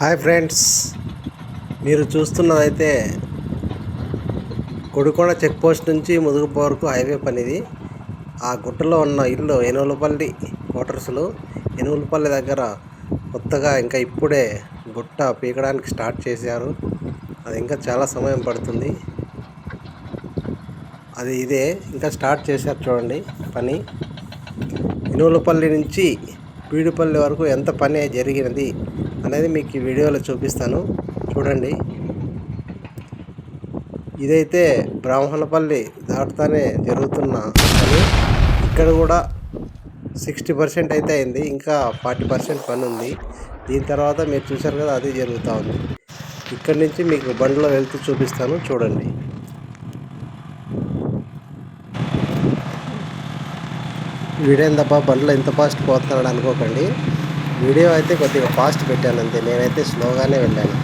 Hi friends, మీరు చూస్తున్నదైతే Kodikonda check post నుంచి ముదుగుపు వరకు హైవే పనిది. ఆ గుట్టలో ఉన్న ఇల్లు ఎనుగులపల్లి క్వార్టర్స్లో. ఎనుగులపల్లి దగ్గర కొత్తగా ఇంకా ఇప్పుడే గుట్ట పీకడానికి స్టార్ట్ చేశారు. అది ఇంకా చాలా సమయం పడుతుంది. అది ఇదే ఇంకా స్టార్ట్ చేశారు చూడండి పని. ఎనుగులపల్లి నుంచి పీడుపల్లి వరకు ఎంత పని జరిగినది అనేది మీకు ఈ వీడియోలో చూపిస్తాను, చూడండి. ఇదైతే బ్రాహ్మణపల్లి దాటుతానే జరుగుతున్న పని. ఇక్కడ కూడా 60% అయితే అయింది, ఇంకా 40% పని ఉంది. దీని తర్వాత మీరు చూశారు కదా, అది జరుగుతూ ఉంది. ఇక్కడి నుంచి మీకు బండిలో వెళ్తూ చూపిస్తాను, చూడండి. వీడేందబ్బా బండ్లో ఎంత ఫాస్ట్ పోతున్నాడు అనుకోకండి. వీడియో అయితే కొద్దిగా ఫాస్ట్ పెట్టాను అంతే, నేనైతే స్లోగానే వెళ్ళాను.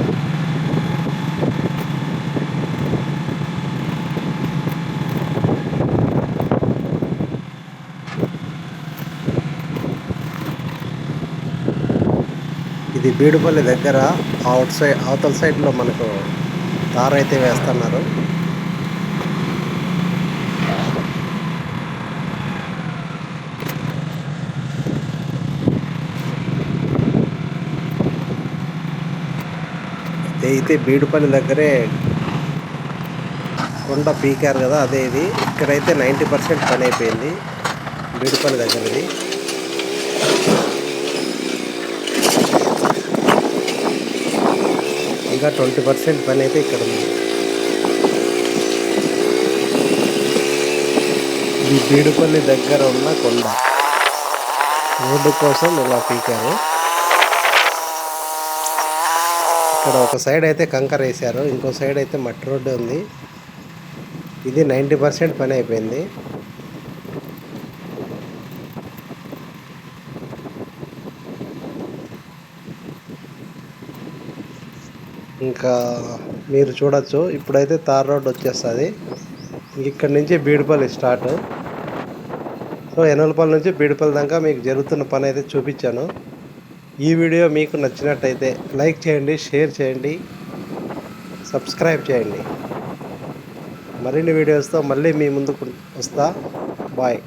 ఇది బీడుపల్లి దగ్గర అవతల సైడ్లో మనకు తారు అయితే వేస్తున్నారు. అయితే బీడుపల్లి దగ్గరే కొండ పీకారు కదా, అదే ఇది. ఇక్కడైతే 90% పని అయిపోయింది బీడుపల్లి దగ్గరది. ఇంకా 20% పని అయితే ఇక్కడ ఉంది. ఈ బీడుపల్లి దగ్గర ఉన్న కొండ రోడ్డు కోసం ఇలా పీకారు. ఇక్కడ ఒక సైడ్ అయితే కంకర వేశారు, ఇంకో సైడ్ అయితే మట్టి రోడ్డు ఉంది. ఇది 90% పని అయిపోయింది. ఇంకా మీరు చూడొచ్చు, ఇప్పుడైతే తార్ రోడ్ వచ్చేస్తుంది. ఇక్కడ నుంచి బీడుపల్లి స్టార్ట్. సో ఎనుగులపల్లి నుంచి బీడుపల్లి దాకా మీకు జరుగుతున్న పని అయితే చూపించాను. ఈ వీడియో మీకు నచ్చినట్టయితే లైక్ చేయండి, షేర్ చేయండి, సబ్స్క్రైబ్ చేయండి. మరిన్ని వీడియోస్తో మళ్ళీ మీ ముందుకు వస్తా. బాయ్.